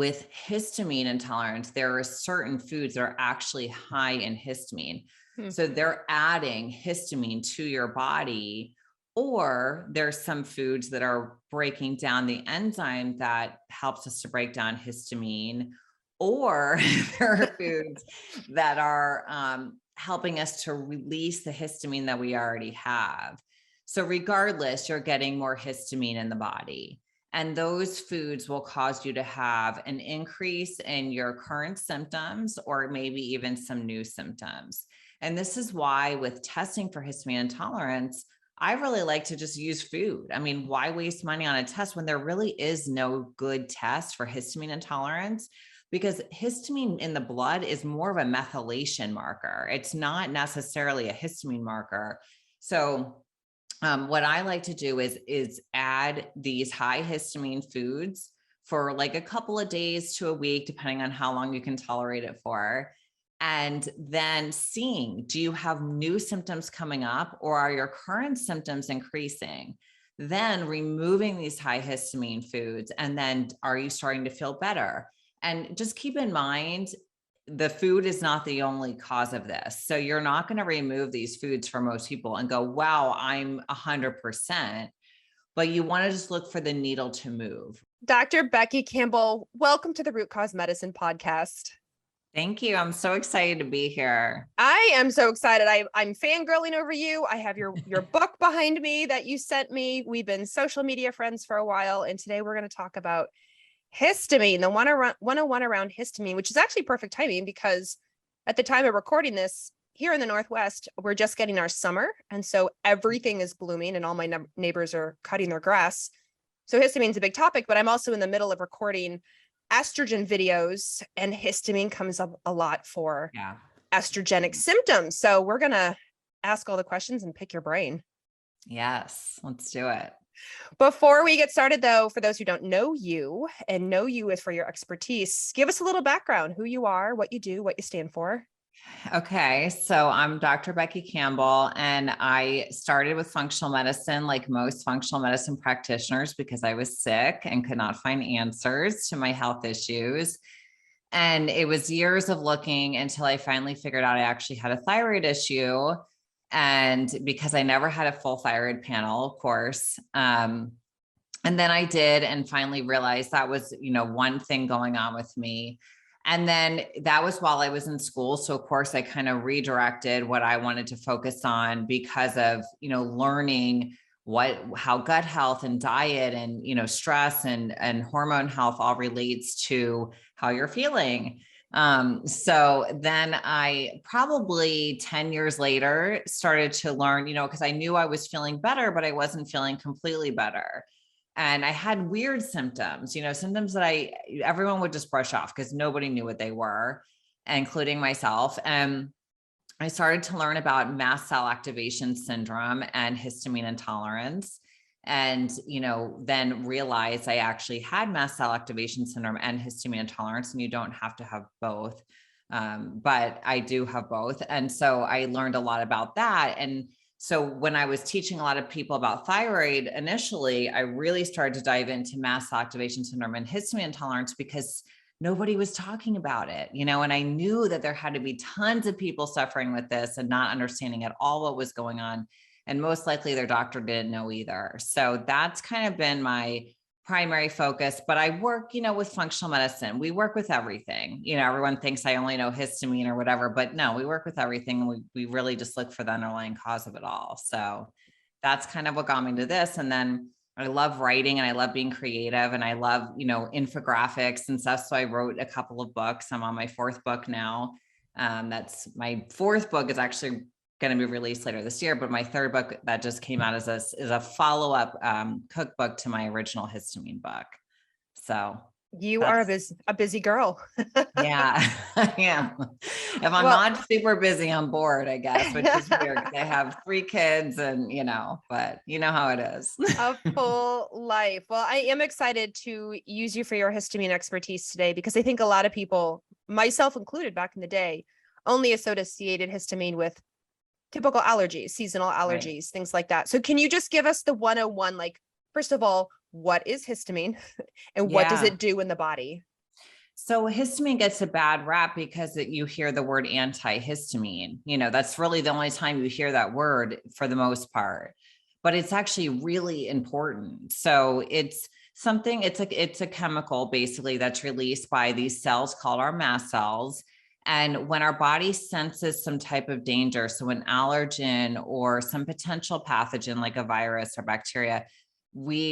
with histamine intolerance, there are certain foods that are actually high in histamine. So they're adding histamine to your body, or there's some foods that are breaking down the enzyme that helps us to break down histamine, or there are foods that are helping us to release the histamine that we already have. So regardless, you're getting more histamine in the body. And those foods will cause you to have an increase in your current symptoms or maybe even some new symptoms. And this is why with testing for histamine intolerance, I really like to just use food. I mean, why waste money on a test when there really is no good test for histamine intolerance? Because histamine in the blood is more of a methylation marker. It's not necessarily a histamine marker. So what I like to do is add these high histamine foods for like a couple of days to a week, depending on how long you can tolerate it for. And then seeing, do you have new symptoms coming up or are your current symptoms increasing? Then removing these high histamine foods. And then are you starting to feel better? And just keep in mind, the food is not the only cause of this. So you're not going to remove these foods for most people and go, wow, I'm 100%. But you want to just look for the needle to move. Dr. Becky Campbell, welcome to the Root Cause Medicine podcast. Thank you. I'm so excited to be here. I am so excited. I'm fangirling over you. I have your book behind me that you sent me. We've been social media friends for a while. And today we're going to talk about histamine, the 101 around histamine, which is actually perfect timing because at the time of recording this here in the Northwest, we're just getting our summer. And so everything is blooming and all my neighbors are cutting their grass. So histamine is a big topic, but I'm also in the middle of recording estrogen videos and histamine comes up a lot for estrogenic symptoms. So we're going to ask all the questions and pick your brain. Yes, let's do it. Before we get started, though, for those who don't know you and know you is for your expertise, give us a little background, who you are, what you do, what you stand for. Okay, so I'm Dr. Becky Campbell, and I started with functional medicine like most functional medicine practitioners because I was sick and could not find answers to my health issues. And it was years of looking until I finally figured out I actually had a thyroid issue. And because I never had a full thyroid panel, of course. And then I did and finally realized that was, one thing going on with me. And then that was while I was in school. So of course I kind of redirected what I wanted to focus on because of, learning how gut health and diet and, stress and hormone health all relates to how you're feeling. So then I probably 10 years later started to learn, because I knew I was feeling better, but I wasn't feeling completely better. And I had weird symptoms, symptoms that everyone would just brush off because nobody knew what they were, including myself. And I started to learn about mast cell activation syndrome and histamine intolerance. And, then realized I actually had mast cell activation syndrome and histamine intolerance, and you don't have to have both. But I do have both. And so I learned a lot about that. And so when I was teaching a lot of people about thyroid initially, I really started to dive into mast cell activation syndrome and histamine intolerance because nobody was talking about it, and I knew that there had to be tons of people suffering with this and not understanding at all what was going on. And most likely their doctor didn't know either. So that's kind of been my primary focus, but I work, with functional medicine. We work with everything. Everyone thinks I only know histamine or whatever, but no, we work with everything. And we really just look for the underlying cause of it all. So that's kind of what got me to this. And then I love writing and I love being creative and I love, infographics and stuff. So I wrote a couple of books. I'm on my fourth book now. That's my fourth book is actually going to be released later this year, but my third book that just came out is a follow-up cookbook to my original histamine book. So you are a busy girl. Yeah, I am. If I'm not super busy, I'm bored, I guess, which is weird because I have 3 kids and, but you know how it is. A full life. Well, I am excited to use you for your histamine expertise today because I think a lot of people, myself included back in the day, only associated histamine with typical allergies, seasonal allergies, things like that. So can you just give us the 101, first of all, what is histamine and what does it do in the body? So histamine gets a bad rap because you hear the word antihistamine. That's really the only time you hear that word for the most part, but it's actually really important. So it's a chemical basically that's released by these cells called our mast cells. And when our body senses some type of danger, so an allergen or some potential pathogen like a virus or bacteria,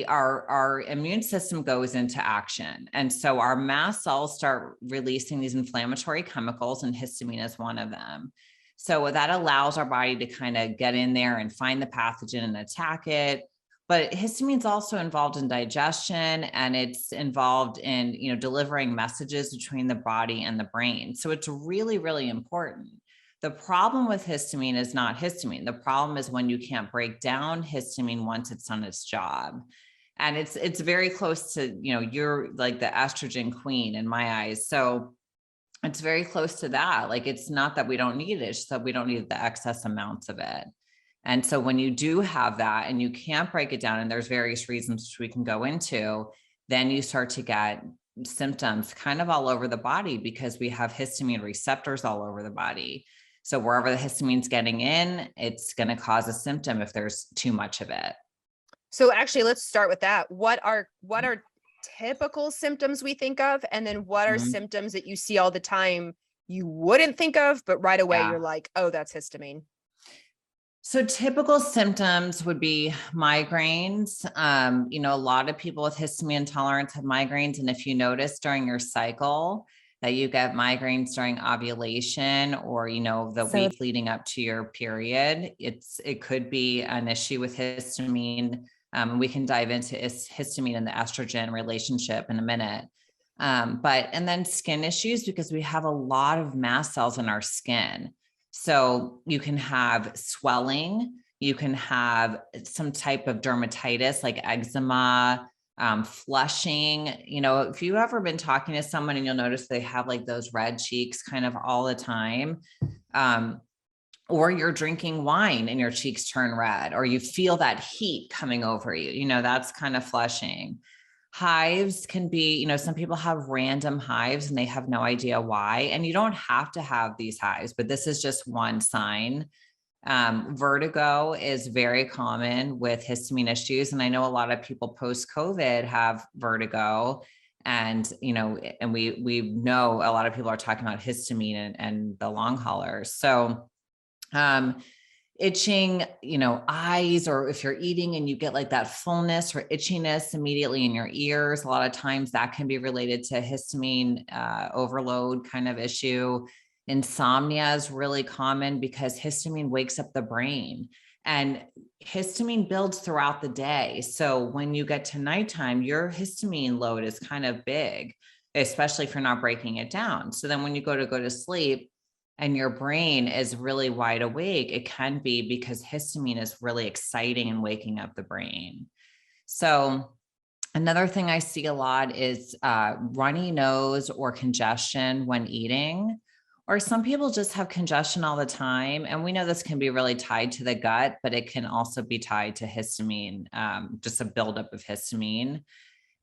our immune system goes into action. And so our mast cells start releasing these inflammatory chemicals, and histamine is one of them. So that allows our body to kind of get in there and find the pathogen and attack it. But histamine is also involved in digestion, and it's involved in, delivering messages between the body and the brain. So it's really, really important. The problem with histamine is not histamine. The problem is when you can't break down histamine once it's done its job. And it's very close to, you're like the estrogen queen in my eyes. So it's very close to that. Like, it's not that we don't need it, it's that we don't need the excess amounts of it. And so when you do have that and you can't break it down, and there's various reasons which we can go into, then you start to get symptoms kind of all over the body, because we have histamine receptors all over the body. So wherever the histamine's getting in, it's going to cause a symptom if there's too much of it. So actually, let's start with that. What are typical symptoms we think of? And then what are symptoms that you see all the time you wouldn't think of, but right away you're like, oh, that's histamine? So typical symptoms would be migraines. A lot of people with histamine intolerance have migraines. And if you notice during your cycle that you get migraines during ovulation, or, the week leading up to your period, it could be an issue with histamine. We can dive into histamine and the estrogen relationship in a minute. And then skin issues, because we have a lot of mast cells in our skin. So you can have swelling, you can have some type of dermatitis like eczema, flushing. If you've ever been talking to someone and you'll notice they have like those red cheeks kind of all the time, or you're drinking wine and your cheeks turn red, or you feel that heat coming over you, that's kind of flushing. Hives can be, some people have random hives and they have no idea why. And you don't have to have these hives, but this is just one sign. Vertigo is very common with histamine issues. And I know a lot of people post-COVID have vertigo, and, and we know a lot of people are talking about histamine and the long haulers. So, itching, eyes, or if you're eating and you get like that fullness or itchiness immediately in your ears, a lot of times that can be related to histamine overload kind of issue. Insomnia is really common because histamine wakes up the brain, and histamine builds throughout the day. So when you get to nighttime, your histamine load is kind of big, especially if you're not breaking it down. So then when you go to sleep, and your brain is really wide awake, it can be because histamine is really exciting and waking up the brain. So another thing I see a lot is runny nose or congestion when eating, or some people just have congestion all the time. And we know this can be really tied to the gut, but it can also be tied to histamine, just a buildup of histamine.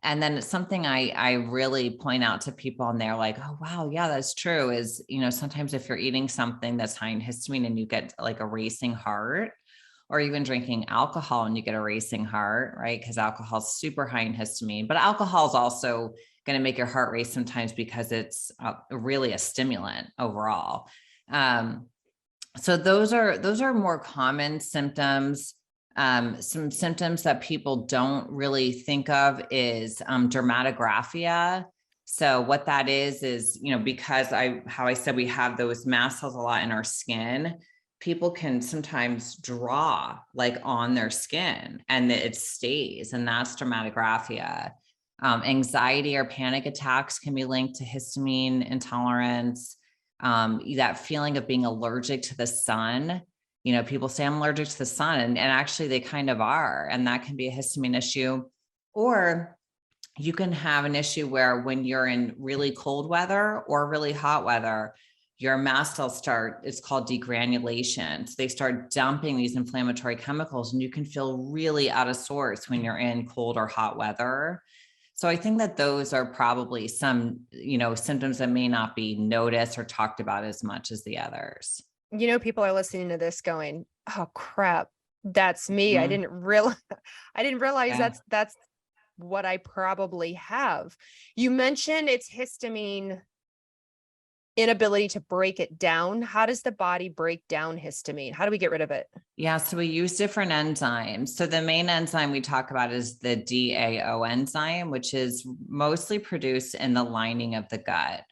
And then something I really point out to people, and they're like, oh, wow, yeah, that's true, is, sometimes if you're eating something that's high in histamine and you get like a racing heart, or even drinking alcohol and you get a racing heart, right? Because alcohol is super high in histamine, but alcohol is also going to make your heart race sometimes because it's really a stimulant overall. So those are more common symptoms. Some symptoms that people don't really think of is dermatographia. So what that is, because how I said we have those mast cells a lot in our skin, people can sometimes draw like on their skin and it stays, and that's dermatographia. Anxiety or panic attacks can be linked to histamine intolerance. That feeling of being allergic to the sun. People say I'm allergic to the sun, and actually they kind of are, and that can be a histamine issue. Or you can have an issue where when you're in really cold weather or really hot weather, your mast cells it's called degranulation. So they start dumping these inflammatory chemicals, and you can feel really out of sorts when you're in cold or hot weather. So I think that those are probably some, symptoms that may not be noticed or talked about as much as the others. People are listening to this going, oh crap, that's me. I Mhm. didn't realize I didn't realize Yeah. that's what I probably have. You mentioned it's histamine inability to break it down. How does the body break down histamine? How do we get rid of it? Yeah, so we use different enzymes. So the main enzyme we talk about is the DAO enzyme, which is mostly produced in the lining of the gut.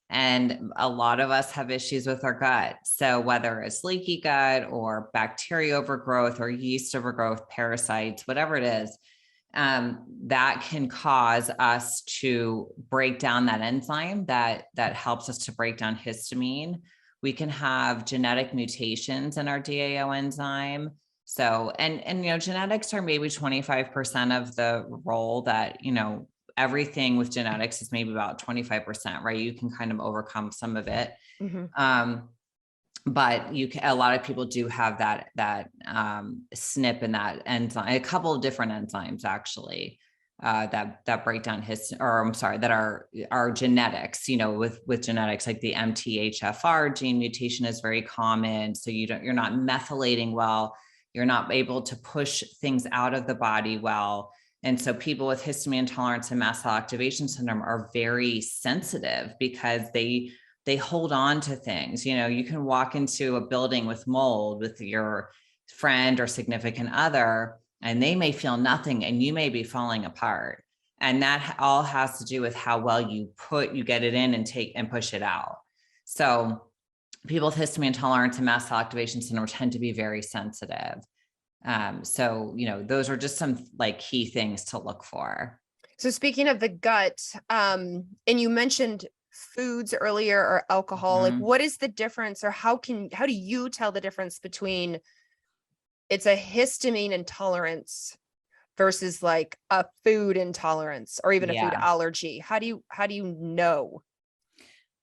And a lot of us have issues with our gut. So whether it's leaky gut or bacteria overgrowth or yeast overgrowth, parasites, whatever it is, that can cause us to break down that enzyme that helps us to break down histamine. We can have genetic mutations in our DAO enzyme. So, and genetics are maybe 25% of the role that, everything with genetics is maybe about 25%, right? You can kind of overcome some of it. Mhm. But a lot of people do have that SNP in that enzyme, a couple of different enzymes actually, that break down that are genetics, with genetics, like the MTHFR gene mutation is very common. So you're not methylating well, you're not able to push things out of the body well. And so people with histamine intolerance and mast cell activation syndrome are very sensitive because they hold on to things. You can walk into a building with mold with your friend or significant other, and they may feel nothing and you may be falling apart. And that all has to do with how well you get it in and push it out. So people with histamine intolerance and mast cell activation syndrome tend to be very sensitive. So, those are just some like key things to look for. So speaking of the gut, and you mentioned foods earlier or alcohol, like Mhm. what is the difference, or how do you tell the difference between it's a histamine intolerance versus like a food intolerance or even a food Yeah. allergy? How do you know?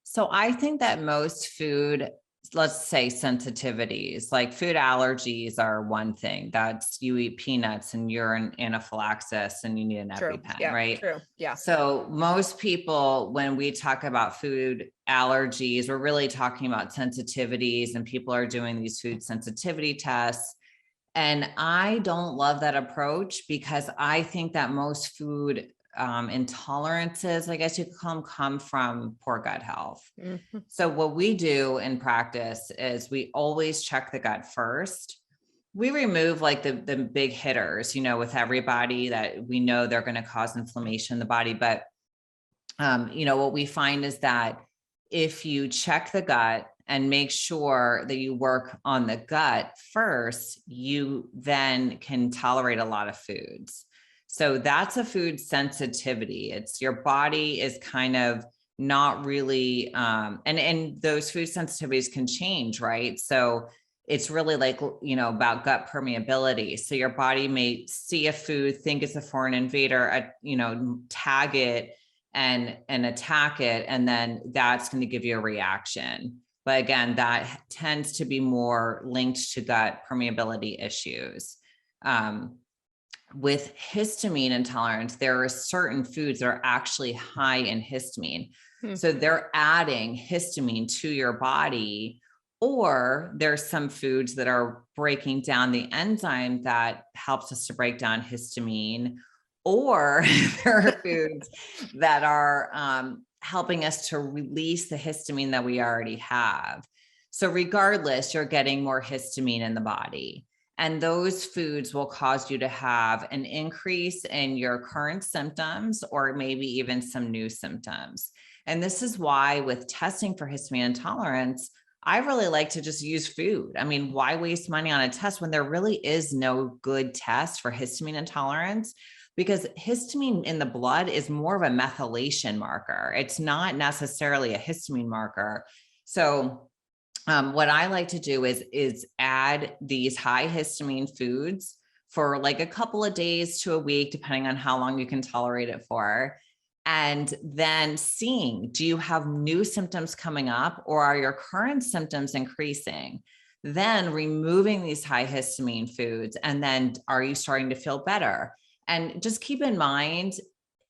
So I think that most food, let's say sensitivities, like food allergies are one thing. That's you eat peanuts and you're in anaphylaxis and you need an True. EpiPen, Yeah, right? true. Yeah. So most people, when we talk about food allergies, we're really talking about sensitivities, and people are doing these food sensitivity tests. And I don't love that approach because I think that most food intolerances, I guess you could call them, come from poor gut health. Mhm. So what we do in practice is we always check the gut first. We remove like the big hitters, with everybody that we know they're going to cause inflammation in the body. But, what we find is that if you check the gut and make sure that you work on the gut first, you then can tolerate a lot of foods. So that's a food sensitivity. It's your body is kind of not really, and those food sensitivities can change, right? So it's really like, about gut permeability. So your body may see a food, think it's a foreign invader, tag it and attack it, and then that's going to give you a reaction. But again, that tends to be more linked to gut permeability issues. With histamine intolerance, there are certain foods that are actually high in histamine. Hmm. So they're adding histamine to your body, or there's some foods that are breaking down the enzyme that helps us to break down histamine, or there are foods that are helping us to release the histamine that we already have. So regardless, you're getting more histamine in the body. And those foods will cause you to have an increase in your current symptoms or maybe even some new symptoms. And this is why with testing for histamine intolerance, I really like to just use food. I mean, why waste money on a test when there really is no good test for histamine intolerance? Because histamine in the blood is more of a methylation marker. It's not necessarily a histamine marker. So what I like to do is add these high histamine foods for like a couple of days to a week, depending on how long you can tolerate it for. And then seeing, do you have new symptoms coming up, or are your current symptoms increasing? Then removing these high histamine foods. And then are you starting to feel better? And just keep in mind,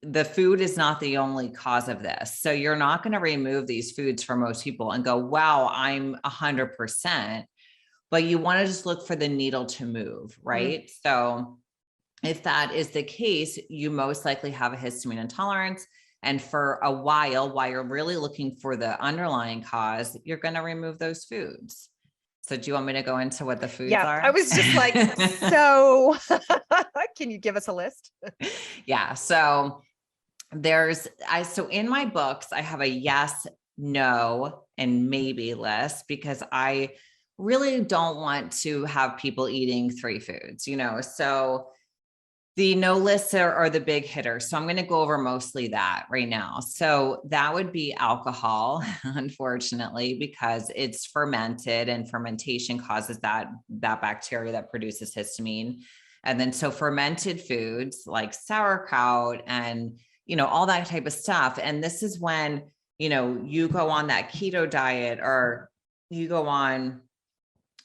the food is not the only cause of this. So you're not going to remove these foods for most people and go, wow, I'm 100%, but you want to just look for the needle to move, right? So if that is the case, you most likely have a histamine intolerance. And for a while you're really looking for the underlying cause, you're going to remove those foods. So do you want me to go into what the foods are? I was just like, so can you give us a list? Yeah. So so in my books, I have a yes, no, and maybe list, because I really don't want to have people eating 3 foods, so the no lists are the big hitters. So I'm going to go over mostly that right now. So that would be alcohol, unfortunately, because it's fermented, and fermentation causes that bacteria that produces histamine. And then so fermented foods like sauerkraut and, all that type of stuff. And this is when, you go on that keto diet, or you go on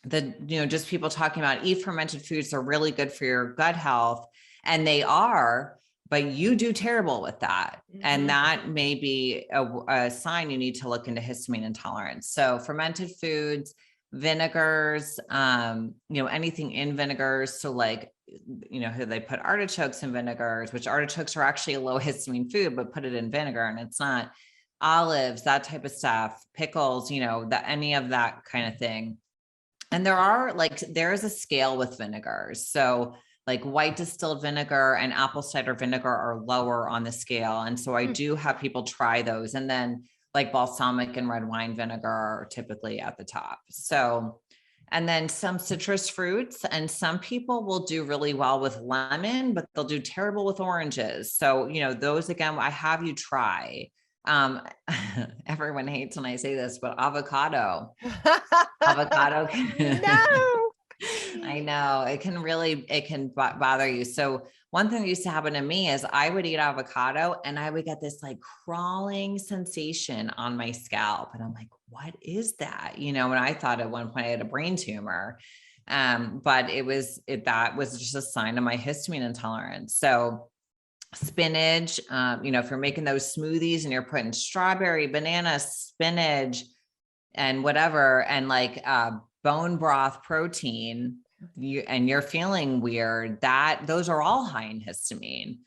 just people talking about eat fermented foods are really good for your gut health. And they are, but you do terrible with that. And that may be a sign you need to look into histamine intolerance. So fermented foods, vinegars, anything in vinegars. So like, they put artichokes in vinegars, which artichokes are actually a low histamine food, but put it in vinegar and it's not. Olives, that type of stuff, pickles, any of that kind of thing. And there is a scale with vinegars. So like white distilled vinegar and apple cider vinegar are lower on the scale. And so I do have people try those. And then like balsamic and red wine vinegar are typically at the top. So, and then some citrus fruits, and some people will do really well with lemon, but they'll do terrible with oranges. So, those, again, I have you try. Everyone hates when I say this, but avocado. Avocado. No. I know it can bother you. So one thing that used to happen to me is I would eat avocado and I would get this like crawling sensation on my scalp. And I'm like, what is that? And I thought at one point I had a brain tumor. But that was just a sign of my histamine intolerance. So spinach, if you're making those smoothies and you're putting strawberry, banana, spinach, and whatever, and like bone broth protein, you're feeling weird, those are all high in histamine.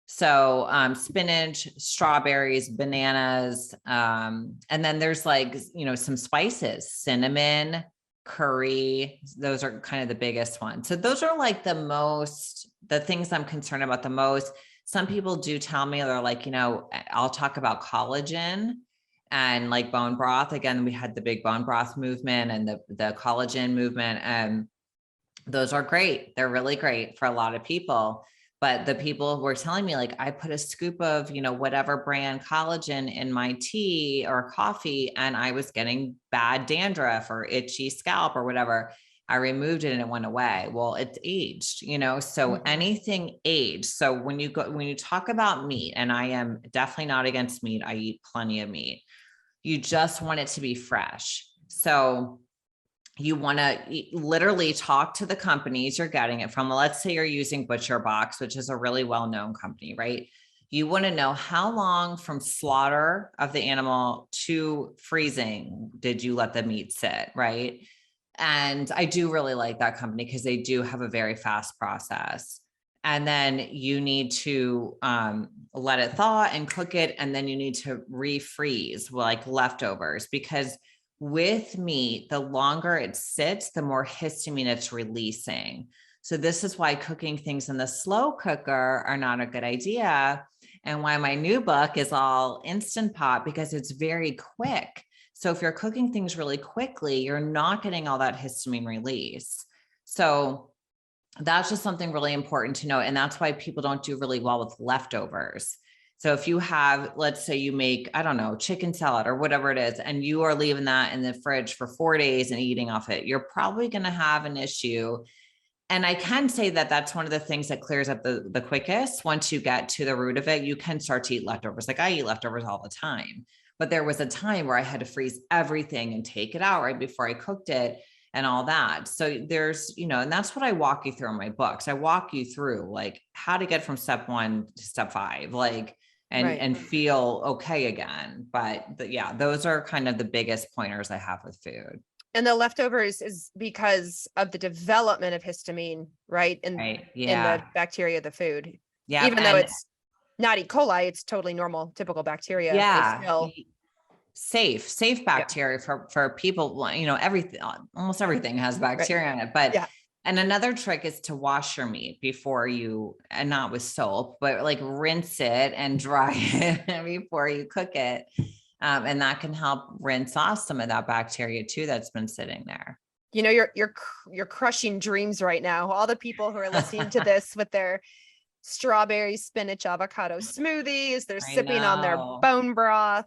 So spinach, strawberries, bananas, and then there's like, some spices, cinnamon, curry, those are kind of the biggest ones. So those are like the things I'm concerned about the most. Some people do tell me, they're like, I'll talk about collagen and like bone broth. Again, we had the big bone broth movement and the collagen movement. And those are great. They're really great for a lot of people. But the people were telling me, like, I put a scoop of, whatever brand collagen in my tea or coffee, and I was getting bad dandruff or itchy scalp or whatever. I removed it and it went away. Well, it's aged, so anything aged. So when you talk about meat, and I am definitely not against meat, I eat plenty of meat. You just want it to be fresh. So you want to literally talk to the companies you're getting it from. Let's say you're using Butcher Box, which is a really well-known company, right? You want to know how long from slaughter of the animal to freezing did you let the meat sit, right? And I do really like that company because they do have a very fast process. And then you need to let it thaw and cook it. And then you need to refreeze like leftovers, because with meat, the longer it sits, the more histamine it's releasing. So this is why cooking things in the slow cooker are not a good idea. And why my new book is all Instant Pot, because it's very quick. So if you're cooking things really quickly, you're not getting all that histamine release. So that's just something really important to know. And that's why people don't do really well with leftovers. So if you have, let's say you make, I don't know, chicken salad or whatever it is, and you are leaving that in the fridge for 4 days and eating off it, you're probably going to have an issue. And I can say that that's one of the things that clears up the quickest. Once you get to the root of it, you can start to eat leftovers. Like I eat leftovers all the time, but there was a time where I had to freeze everything and take it out right before I cooked it. and all that. So there's, and that's what I walk you through in my books. I walk you through like how to get from step 1 to step 5, like, and feel okay again. But yeah, those are kind of the biggest pointers I have with food. And the leftovers is because of the development of histamine, right? In the bacteria of the food. Yeah. Even though it's not E. coli, it's totally normal, typical bacteria. Yeah. Safe bacteria for people, everything, almost everything has bacteria in it. But and another trick is to wash your meat before you, and not with soap, but like rinse it and dry it before you cook it. And that can help rinse off some of that bacteria too that's been sitting there. You're crushing dreams right now. All the people who are listening to this with their strawberry, spinach, avocado smoothies, they're sipping on their bone broth.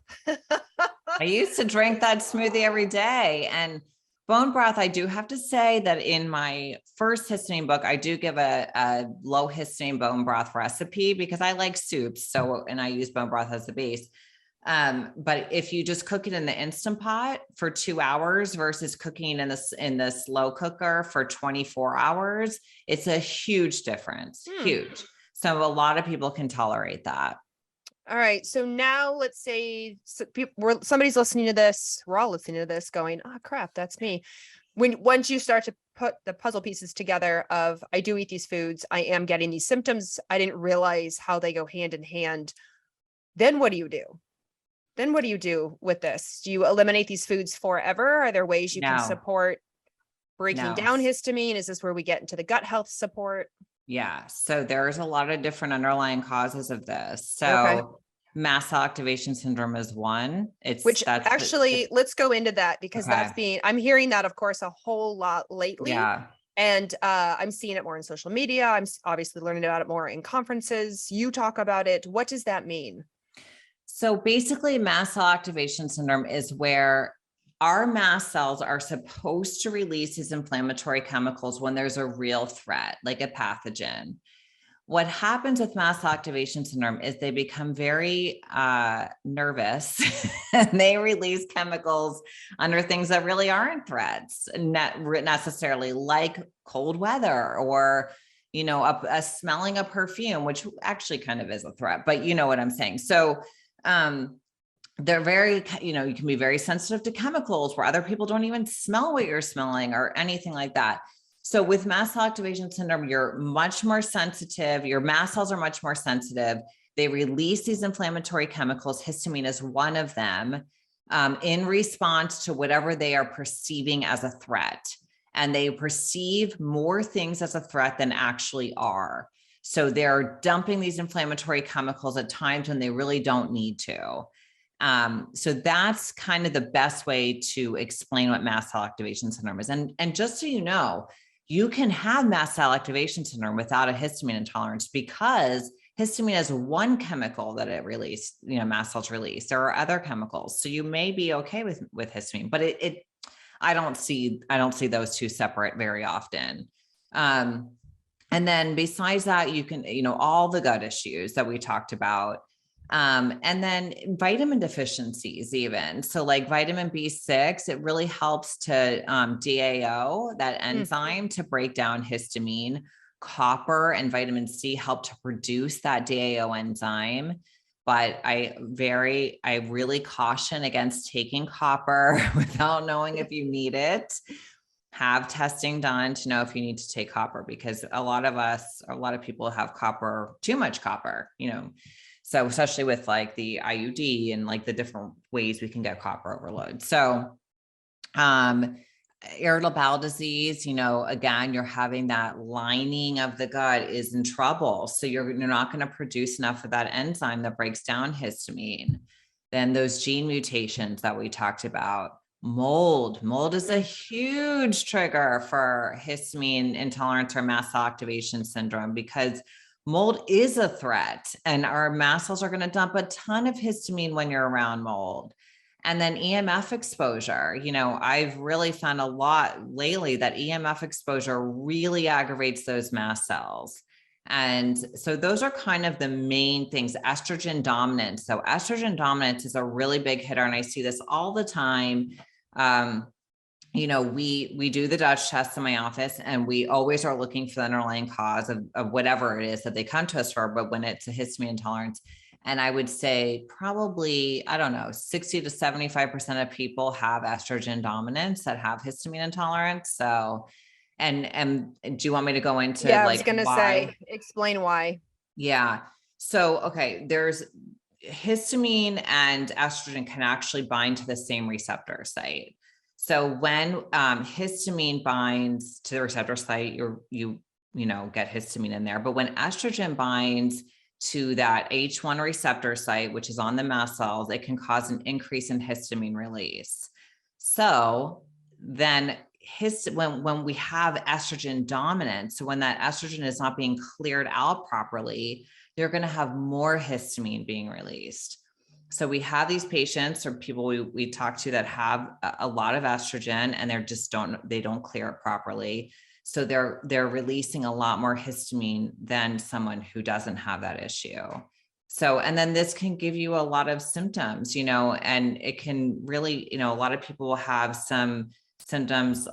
I used to drink that smoothie every day. And bone broth, I do have to say that in my first histamine book, I do give a low histamine bone broth recipe because I like soups. So, and I use bone broth as the base. But if you just cook it in the Instant Pot for 2 hours versus cooking in the slow cooker for 24 hours, it's a huge difference. Huge. So a lot of people can tolerate that. All right. So now let's say somebody's listening to this. We're all listening to this going, oh crap, that's me. Once you start to put the puzzle pieces together of, I do eat these foods, I am getting these symptoms, I didn't realize how they go hand in hand. Then what do you do? Then what do you do with this? Do you eliminate these foods forever? Are there ways you can support breaking down histamine? Is this where we get into the gut health support? Yeah. So there's a lot of different underlying causes of this. So mast cell activation syndrome is one. Let's go into that because I'm hearing that, of course, a whole lot lately. Yeah. And I'm seeing it more in social media. I'm obviously learning about it more in conferences. You talk about it. What does that mean? So basically, mast cell activation syndrome is where our mast cells are supposed to release these inflammatory chemicals when there's a real threat, like a pathogen. What happens with mast cell activation syndrome is they become very nervous and they release chemicals under things that really aren't threats, not necessarily, like cold weather or a smelling a perfume, which actually kind of is a threat, but you know what I'm saying. So they're very, you can be very sensitive to chemicals where other people don't even smell what you're smelling or anything like that. So with mast cell activation syndrome, you're much more sensitive. Your mast cells are much more sensitive. They release these inflammatory chemicals. Histamine is one of them, in response to whatever they are perceiving as a threat. And they perceive more things as a threat than actually are. So they're dumping these inflammatory chemicals at times when they really don't need to. So that's kind of the best way to explain what mast cell activation syndrome is. And just so you know, you can have mast cell activation syndrome without a histamine intolerance because histamine is one chemical that it released, mast cells release. There are other chemicals. So you may be okay with histamine, but I don't see those two separate very often. And then besides that, you can, all the gut issues that we talked about. And then vitamin deficiencies even. So like vitamin B6, it really helps to DAO, that enzyme, to break down histamine. Copper and vitamin C help to produce that DAO enzyme. But I really caution against taking copper without knowing if you need it. Have testing done to know if you need to take copper, because a lot of people have copper, too much copper, so especially with like the IUD and like the different ways we can get copper overload. So, irritable bowel disease, again, you're having that lining of the gut is in trouble. So you're not going to produce enough of that enzyme that breaks down histamine. Then those gene mutations that we talked about. Mold is a huge trigger for histamine intolerance or mast cell activation syndrome, because mold is a threat and our mast cells are going to dump a ton of histamine when you're around mold. And then EMF exposure, I've really found a lot lately that EMF exposure really aggravates those mast cells. And so those are kind of the main things. Estrogen dominance. So estrogen dominance is a really big hitter. And I see this all the time. we do the Dutch test in my office, and we always are looking for the underlying cause of whatever it is that they come to us for. But when it's a histamine intolerance, and I would say probably, I don't know, 60 to 75% of people have estrogen dominance that have histamine intolerance. So, and do you want me to go into Yeah, I was like gonna why? say, explain why. Yeah. So, okay, there's histamine and estrogen can actually bind to the same receptor site. So when histamine binds to the receptor site, you get histamine in there. But when estrogen binds to that H1 receptor site, which is on the mast cells, it can cause an increase in histamine release. So then when we have estrogen dominance, so when that estrogen is not being cleared out properly, they're going to have more histamine being released. So we have these patients or people we talk to that have a lot of estrogen, and they don't clear it properly. So they're releasing a lot more histamine than someone who doesn't have that issue. So, and then this can give you a lot of symptoms, and it can really, a lot of people will have some symptoms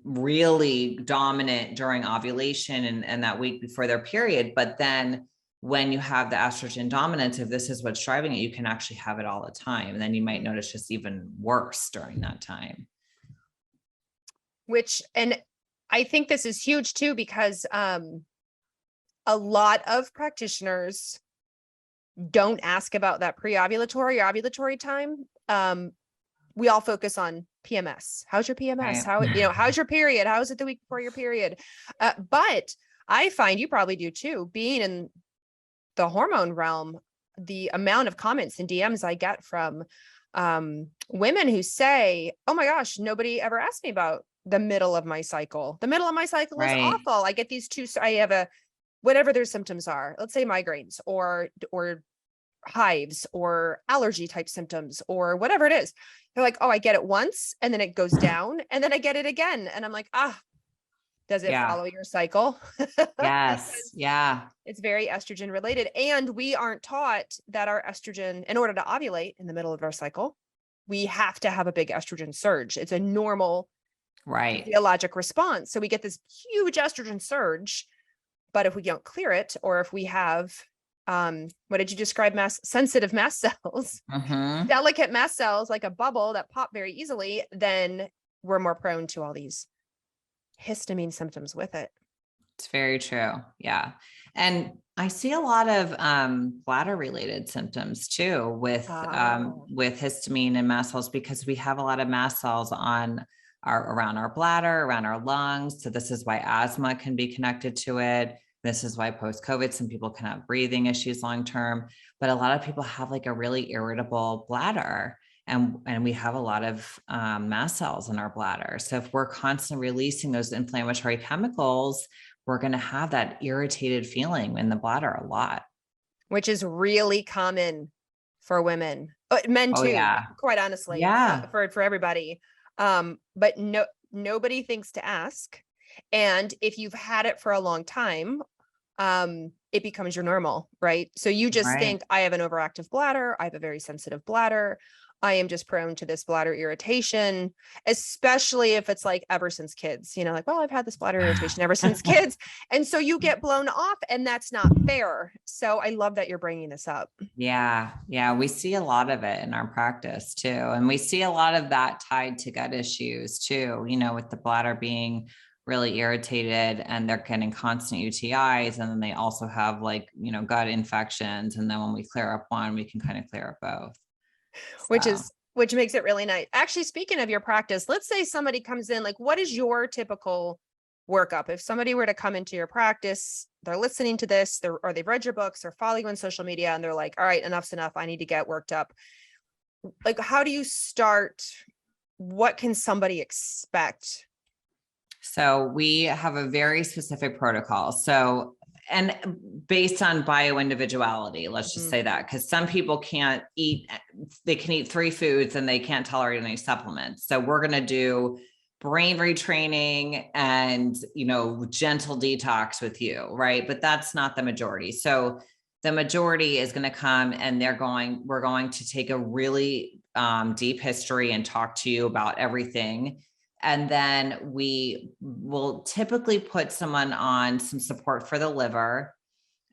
really dominant during ovulation and that week before their period. But then when you have the estrogen dominance, if this is what's driving it, you can actually have it all the time. And then you might notice just even worse during that time. And I think this is huge too, because a lot of practitioners don't ask about that pre-ovulatory or ovulatory time. We all focus on PMS. How's your PMS? Right. How's your period? How is it the week before your period? But I find, you probably do too, being in the hormone realm, the amount of comments and DMs I get from women who say, oh my gosh, nobody ever asked me about the middle of my cycle. The middle of my cycle is Right. awful. I get I have whatever their symptoms are, let's say migraines or hives or allergy type symptoms or whatever it is. They're like, oh, I get it once and then it goes down and then I get it again. And I'm like, does it follow your cycle? Yes. Yeah. It's very estrogen related. And we aren't taught that our estrogen, in order to ovulate in the middle of our cycle, we have to have a big estrogen surge. It's a normal physiologic response. So we get this huge estrogen surge, but if we don't clear it, or if we have, what did you describe? Sensitive mast cells, delicate mast cells, like a bubble that pop very easily, then we're more prone to all these histamine symptoms with it. It's very true. Yeah. And I see a lot of bladder related symptoms too with histamine and mast cells, because we have a lot of mast cells around our bladder, around our lungs. So this is why asthma can be connected to it. This is why post-COVID, some people can have breathing issues long-term, but a lot of people have like a really irritable bladder. And we have a lot of mast cells in our bladder. So if we're constantly releasing those inflammatory chemicals, we're going to have that irritated feeling in the bladder a lot. Which is really common for women, men too, quite honestly, for everybody. But nobody thinks to ask. And if you've had it for a long time, it becomes your normal, right? So you just think, I have an overactive bladder. I have a very sensitive bladder. I am just prone to this bladder irritation, especially if it's like ever since kids, like, well, I've had this bladder irritation ever since kids. And so you get blown off, and that's not fair. So I love that you're bringing this up. Yeah. Yeah. We see a lot of it in our practice too. And we see a lot of that tied to gut issues too, with the bladder being really irritated and they're getting constant UTIs. And then they also have gut infections. And then when we clear up one, we can kind of clear up both. Which makes it really nice. Actually, speaking of your practice, let's say somebody comes in, like, what is your typical workup? If somebody were to come into your practice, they're listening to this, or they've read your books or follow you on social media, and they're like, all right, enough's enough. I need to get worked up. Like, how do you start? What can somebody expect? So we have a very specific protocol. So, and based on bio-individuality, let's just say that, because some people they can eat 3 foods and they can't tolerate any supplements. So we're going to do brain retraining and, gentle detox with you. Right. But that's not the majority. So the majority is going to come and we're going to take a really deep history and talk to you about everything. And then we will typically put someone on some support for the liver.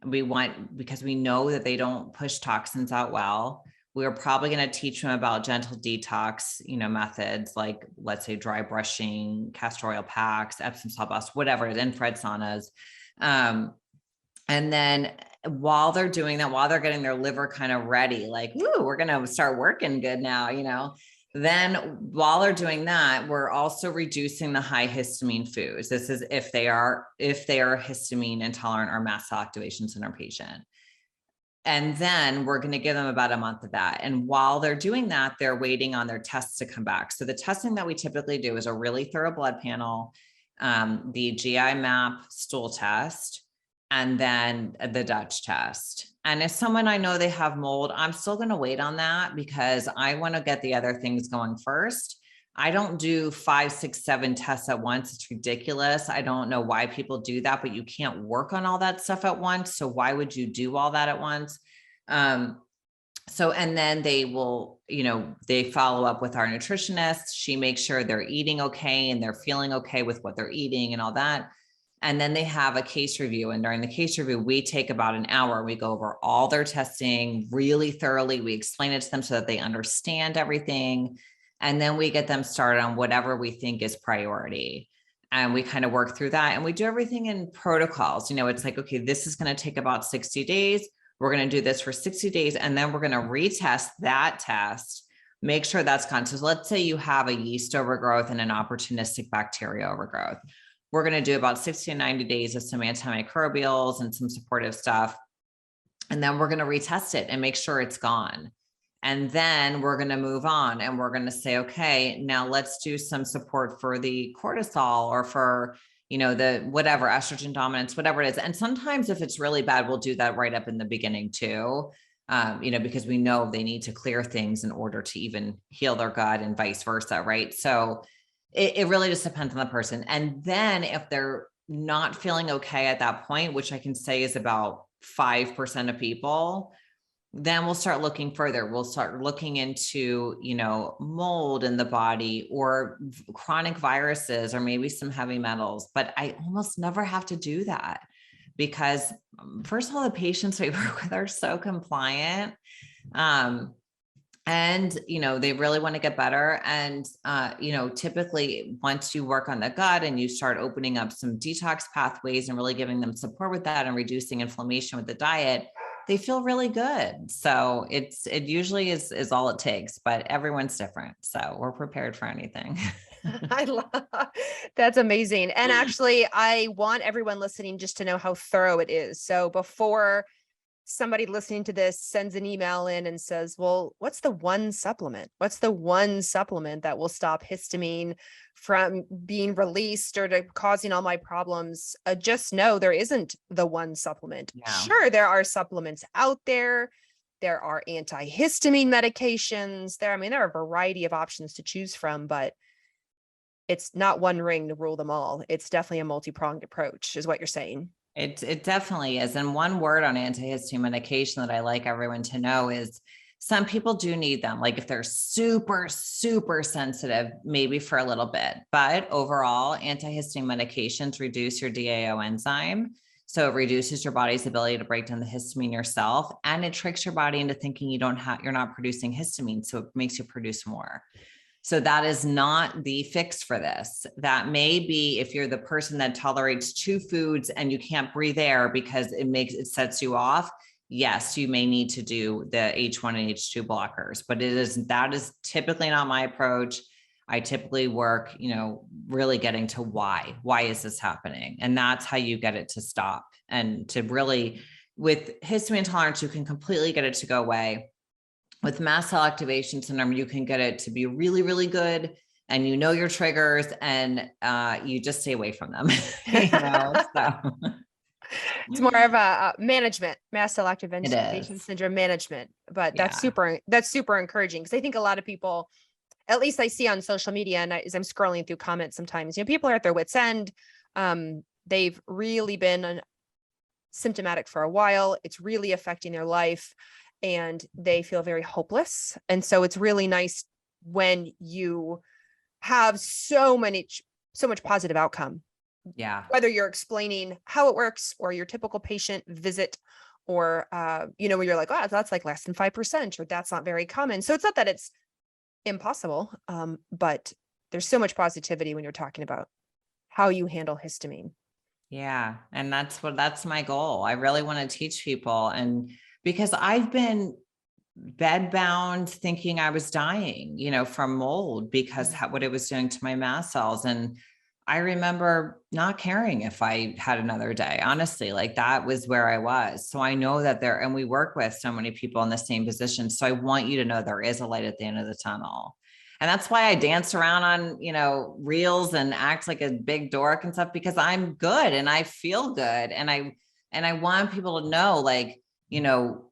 Because we know that they don't push toxins out well. We're probably going to teach them about gentle detox, methods like, let's say, dry brushing, castor oil packs, Epsom salt baths, whatever, infrared saunas. And then while they're doing that, while they're getting their liver kind of ready, like, woo, we're going to start working good now, then while they're doing that, we're also reducing the high histamine foods. This is if they are histamine intolerant or mast cell activation syndrome patient. And then we're going to give them about a month of that. And while they're doing that, they're waiting on their tests to come back. So the testing that we typically do is a really thorough blood panel, the GI map stool test, and then the Dutch test. And if someone I know they have mold, I'm still going to wait on that because I want to get the other things going first. I don't do 5, 6, 7 tests at once. It's ridiculous. I don't know why people do that, but you can't work on all that stuff at once. So why would you do all that at once? And then they will, they follow up with our nutritionist. She makes sure they're eating okay and they're feeling okay with what they're eating and all that. And then they have a case review. And during the case review, we take about an hour. We go over all their testing really thoroughly. We explain it to them so that they understand everything. And then we get them started on whatever we think is priority. And we kind of work through that. And we do everything in protocols. It's like, okay, this is going to take about 60 days. We're going to do this for 60 days. And then we're going to retest that test, make sure that's gone. So let's say you have a yeast overgrowth and an opportunistic bacteria overgrowth. We're going to do about 60 to 90 days of some antimicrobials and some supportive stuff. And then we're going to retest it and make sure it's gone. And then we're going to move on and we're going to say, okay, now let's do some support for the cortisol or for, the whatever, estrogen dominance, whatever it is. And sometimes if it's really bad, we'll do that right up in the beginning too, because we know they need to clear things in order to even heal their gut and vice versa, right? So it really just depends on the person. And then if they're not feeling okay at that point, which I can say is about 5% of people, then we'll start looking further. We'll start looking into, mold in the body or chronic viruses or maybe some heavy metals. But I almost never have to do that because first of all, the patients we work with are so compliant. And, they really want to get better. And, typically once you work on the gut and you start opening up some detox pathways and really giving them support with that and reducing inflammation with the diet, they feel really good. So it usually is all it takes, but everyone's different. So we're prepared for anything. I love that's amazing. And actually, I want everyone listening just to know how thorough it is. So before somebody listening to this sends an email in and says, well, what's the one supplement? What's the one supplement that will stop histamine from being released or to causing all my problems? Just know there isn't the one supplement. Yeah. Sure, there are supplements out there. There are antihistamine medications there. There are a variety of options to choose from, but it's not one ring to rule them all. It's definitely a multi-pronged approach is what you're saying. It definitely is. And one word on antihistamine medication that I like everyone to know is some people do need them. Like if they're super, super sensitive, maybe for a little bit, but overall antihistamine medications reduce your DAO enzyme. So it reduces your body's ability to break down the histamine yourself. And it tricks your body into thinking you're not producing histamine. So it makes you produce more. So that is not the fix for this. That may be if you're the person that tolerates 2 foods and you can't breathe air because it sets you off. Yes, you may need to do the H1 and H2 blockers, but that is typically not my approach. I typically work, really getting to why is this happening? And that's how you get it to stop. And to really, with histamine intolerance, you can completely get it to go away. With mast cell activation syndrome, you can get it to be really, really good. And your triggers and you just stay away from them. So. It's more of a management, mast cell activation syndrome management, but that's super encouraging. Cause I think a lot of people, at least I see on social media and as I'm scrolling through comments, sometimes, people are at their wits' end. They've really been symptomatic for a while. It's really affecting their life and they feel very hopeless. And so it's really nice when you have so much positive outcome. Yeah. Whether you're explaining how it works or your typical patient visit, or, where you're like, oh, that's like less than 5%, or that's not very common. So it's not that it's impossible, but there's so much positivity when you're talking about how you handle histamine. Yeah. And that's my goal. I really want to teach people. And because I've been bedbound thinking I was dying, from mold because what it was doing to my mast cells. And I remember not caring if I had another day, honestly, like that was where I was. So I know that and we work with so many people in the same position. So I want you to know there is a light at the end of the tunnel. And that's why I dance around on, reels and act like a big dork and stuff, because I'm good and I feel good. And I want people to know, like,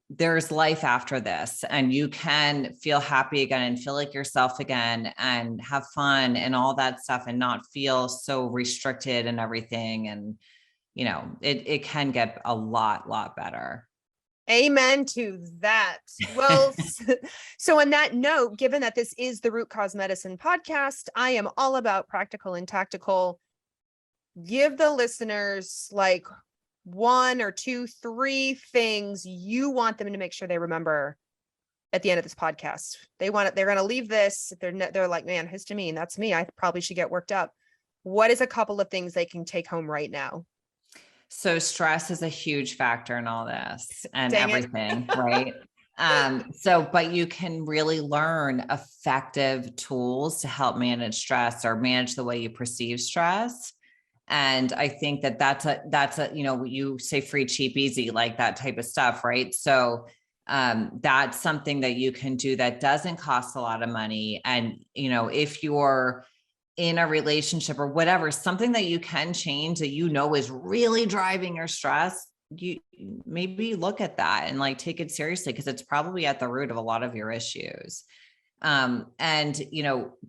there's life after this and you can feel happy again and feel like yourself again and have fun and all that stuff and not feel so restricted and everything. And, it can get a lot better. Amen to that. Well, so on that note, given that this is the Root Cause Medicine podcast, I am all about practical and tactical. Give the listeners like 1 or 2, 3 things you want them to make sure they remember at the end of this podcast. They're going to leave this. They're like, man, histamine, that's me. I probably should get worked up. What is a couple of things they can take home right now? So stress is a huge factor in all this and Dang everything, right? But you can really learn effective tools to help manage stress or manage the way you perceive stress. And I think that's a, you say free, cheap, easy, like that type of stuff. Right. So, that's something that you can do that doesn't cost a lot of money. And, if you're in a relationship or whatever, something that you can change that, is really driving your stress, you maybe look at that and like take it seriously, because it's probably at the root of a lot of your issues. And,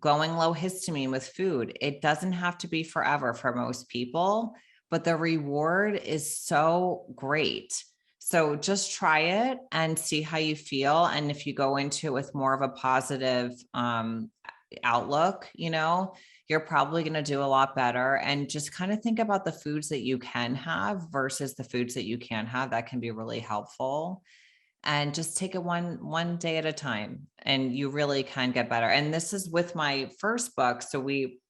going low histamine with food, it doesn't have to be forever for most people, but the reward is so great. So just try it and see how you feel. And if you go into it with more of a positive, outlook, you're probably going to do a lot better. And just kind of think about the foods that you can have versus the foods that you can't have. That can be really helpful. And just take it one day at a time, and you really can get better. And this is with my first book. So we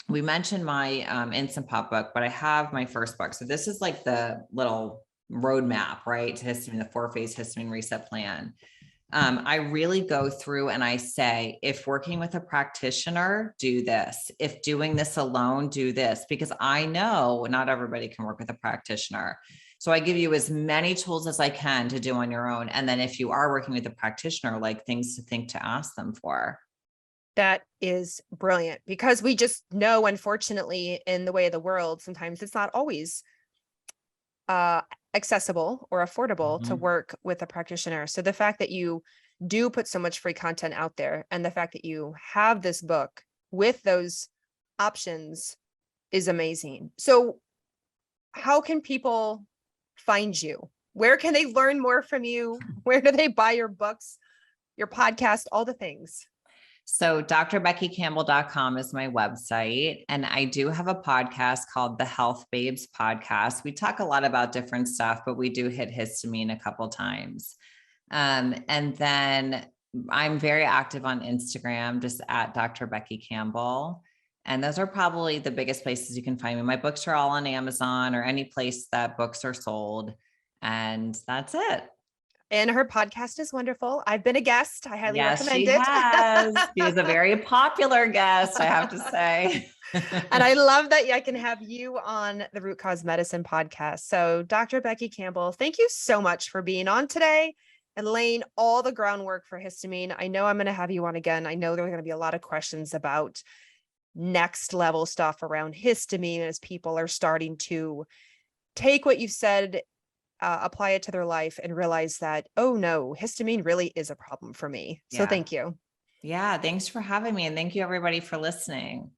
mentioned my Instant Pop book, but I have my first book. So this is like the little roadmap, right, to histamine, the 4-phase histamine reset plan. I really go through and I say, if working with a practitioner, do this. If doing this alone, do this, because I know not everybody can work with a practitioner. So I give you as many tools as I can to do on your own. And then if you are working with a practitioner, like things to think to ask them for. That is brilliant, because we just know, unfortunately, in the way of the world, sometimes it's not always accessible or affordable to work with a practitioner. So the fact that you do put so much free content out there, and the fact that you have this book with those options is amazing. So how can people find you? Where can they learn more from you? Where do they buy your books, your podcast, all the things? So drbeckycampbell.com is my website. And I do have a podcast called the Health Babes Podcast. We talk a lot about different stuff, but we do hit histamine a couple times. And then I'm very active on Instagram, just at Dr. Becky Campbell. And those are probably the biggest places you can find me. My books are all on Amazon or any place that books are sold. And that's it. And her podcast is wonderful. I've been a guest. I highly recommend she it. Has. She was a very popular guest, I have to say. And I love that I can have you on the Root Cause Medicine podcast. So Dr. Becky Campbell, thank you so much for being on today and laying all the groundwork for histamine. I know I'm going to have you on again. I know there are going to be a lot of questions about next level stuff around histamine as people are starting to take what you've said, apply it to their life, and realize that, oh no, histamine really is a problem for me. So thank you. Yeah. Thanks for having me. And thank you everybody for listening.